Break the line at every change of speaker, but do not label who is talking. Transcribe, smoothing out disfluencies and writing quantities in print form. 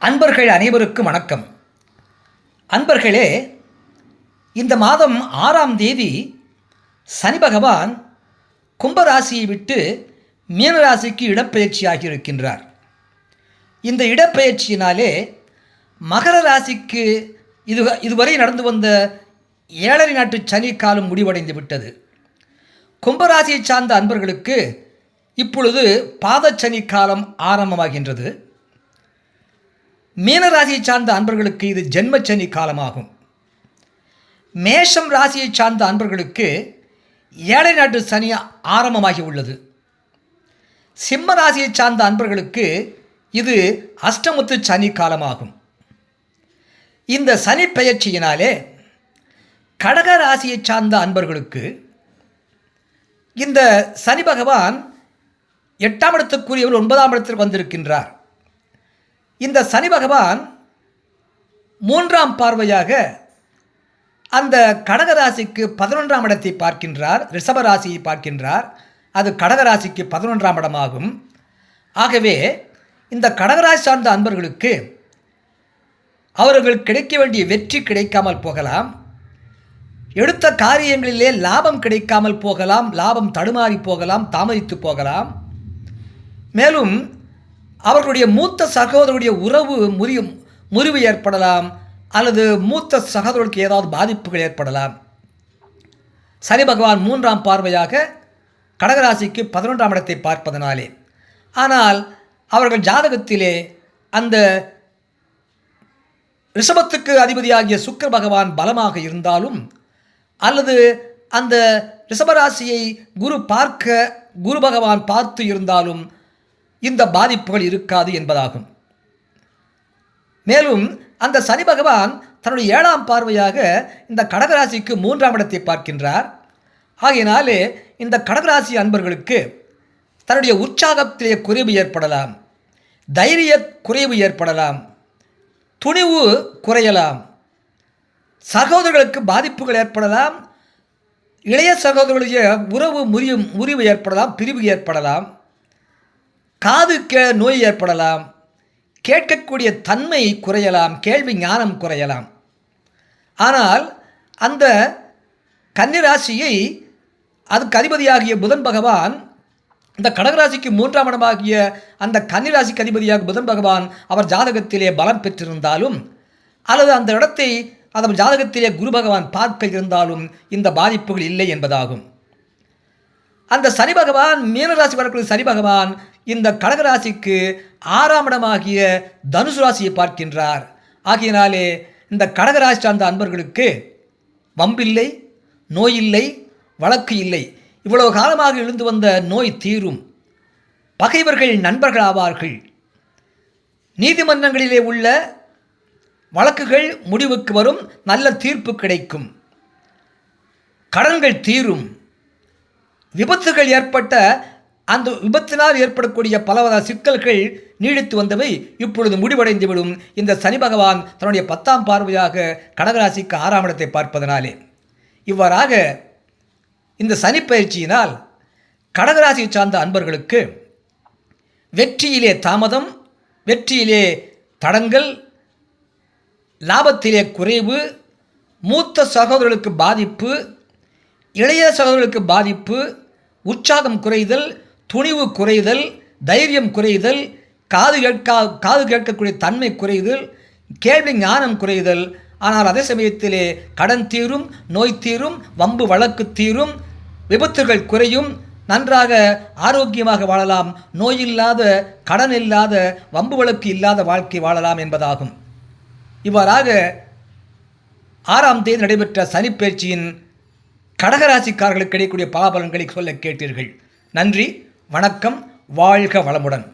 அன்பர்கள் அனைவருக்கும் வணக்கம். அன்பர்களே, இந்த மாதம் 6ஆம் தேதி சனி பகவான் கும்பராசியை விட்டு மீனராசிக்கு இடப்பெயர்ச்சியாகி இருக்கின்றார். இந்த இடப்பெயர்ச்சியினாலே மகர ராசிக்கு இதுவரை நடந்து வந்த 7.5 நாட்டு சனி காலம் முடிவடைந்து விட்டது. கும்பராசியை சார்ந்த அன்பர்களுக்கு இப்பொழுது பாதச்சனி காலம் ஆரம்பமாகின்றது. மீனராசியை சார்ந்த அன்பர்களுக்கு இது ஜென்மச்சனி காலமாகும். மேஷம் ராசியை சார்ந்த அன்பர்களுக்கு 7 நாட்டு சனி ஆரம்பமாகி உள்ளது. சிம்ம ராசியை சார்ந்த அன்பர்களுக்கு இது அஷ்டமத்து சனி காலமாகும். இந்த சனி பெயர்ச்சியினாலே கடக ராசியை சார்ந்த அன்பர்களுக்கு இந்த சனி பகவான் 8ஆம் இடத்துக்குரியவர் 9ஆம் இடத்திற்கு வந்திருக்கின்றார். இந்த சனி பகவான் 3ஆம் பார்வையாக அந்த கடகராசிக்கு 11ஆம் இடத்தை பார்க்கின்றார், ரிஷபராசியை பார்க்கின்றார். அது கடகராசிக்கு 11ஆம் இடமாகும். ஆகவே இந்த கடகராசி சார்ந்த அன்பர்களுக்கு அவர்கள் கிடைக்க வேண்டிய வெற்றி கிடைக்காமல் போகலாம், எடுத்த காரியங்களிலே லாபம் கிடைக்காமல் போகலாம், லாபம் தடுமாறி போகலாம், தாமதித்து போகலாம். மேலும் அவர்களுடைய மூத்த சகோதரருடைய உறவு முறிவு ஏற்படலாம், அல்லது மூத்த சகோதரர்களுக்கு ஏதாவது பாதிப்புகள் ஏற்படலாம். சனி பகவான் 3ஆம் பார்வையாக கடகராசிக்கு 11ஆம் இடத்தை பார்ப்பதனாலே. ஆனால் அவர்கள் ஜாதகத்திலே அந்த ரிஷபத்துக்கு அதிபதியாகிய சுக்கிர பகவான் பலமாக இருந்தாலும், அல்லது அந்த ரிஷபராசியை குரு பகவான் பார்த்து இருந்தாலும் இந்த பாதிப்புகள் இருக்காது என்பதாகும். மேலும் அந்த சனி பகவான் தன்னுடைய 7ஆம் பார்வையாக இந்த கடகராசிக்கு 3ஆம் இடத்தை பார்க்கின்றார். ஆகையினாலே இந்த கடகராசி அன்பர்களுக்கு தன்னுடைய உற்சாகத்திலே குறைவு ஏற்படலாம், தைரிய குறைவு ஏற்படலாம், துணிவு குறையலாம், சகோதரர்களுக்கு பாதிப்புகள் ஏற்படலாம், இளைய சகோதரர்களுடைய உறவு முறிவு ஏற்படலாம், பிரிவு ஏற்படலாம், காது நோய் ஏற்படலாம், கேட்கக்கூடிய தன்மை குறையலாம், கேள்வி ஞானம் குறையலாம். ஆனால் அந்த கன்னிராசியை அதுக்கு அதிபதியாகிய புதன் பகவான் இந்த கடகராசிக்கு 3ஆம் இடமாகிய அந்த கன்னிராசிக்கு அதிபதியாக புதன் பகவான் அவர் ஜாதகத்திலே பலம் பெற்றிருந்தாலும், அல்லது அந்த இடத்தை அதன் ஜாதகத்திலே குரு பகவான் பார்க்க இருந்தாலும் இந்த பாதிப்புகள் இல்லை என்பதாகும். அந்த சனி பகவான் மீனராசி வரக்கூடிய சனி பகவான் இந்த கடகராசிக்கு 6ஆம் இடமாகிய தனுசு ராசியை பார்க்கின்றார். ஆகையினாலே இந்த கடகராசி சார்ந்த அன்பர்களுக்கு வம்பில்லை, நோய் இல்லை, வழக்கு இல்லை. இவ்வளவு காலமாக எழுந்து வந்த நோய் தீரும், பகைவர்கள் நண்பர்கள் ஆவார்கள், நீதிமன்றங்களிலே உள்ள வழக்குகள் முடிவுக்கு வரும், நல்ல தீர்ப்பு கிடைக்கும், கடன்கள் தீரும், விபத்துகள் ஏற்பட்ட அந்த விபத்தினால் ஏற்படக்கூடிய பலவித சிக்கல்கள் நீடித்து வந்தவை இப்பொழுது முடிவடைந்துவிடும். இந்த சனி பகவான் தன்னுடைய 10ஆம் பார்வையாக கடகராசிக்கு 6ஆம் இடத்தை பார்ப்பதனாலே. இவ்வாறாக இந்த சனி பயிற்சியினால் கடகராசியை சார்ந்த அன்பர்களுக்கு வெற்றியிலே தாமதம், வெற்றியிலே தடங்கல், லாபத்திலே குறைவு, மூத்த சகோதரர்களுக்கு பாதிப்பு, இளைய சகோதரர்களுக்கு பாதிப்பு, உற்சாகம் குறைதல், துணிவு குறைதல், தைரியம் குறைதல், காது கேட்கக்கூடிய தன்மை குறைதல், கேள்வி ஞானம் குறைதல். ஆனால் அதே சமயத்திலே கடன் தீரும், நோய் தீரும், வம்பு வழக்கு தீரும், விபத்துகள் குறையும், நன்றாக ஆரோக்கியமாக வாழலாம், நோயில்லாத, கடன் இல்லாத, வம்பு வழக்கு இல்லாத வாழ்க்கை வாழலாம் என்பதாகும். இவ்வாறாக 6ஆம் தேதி நடைபெற்ற சனிப்பெயர்ச்சியின் கடகராசிக்காரர்களுக்கு கிடைக்கக்கூடிய பலாபலன்களை சொல்ல கேட்டீர்கள். நன்றி, வணக்கம், வாழ்க வளமுடன்.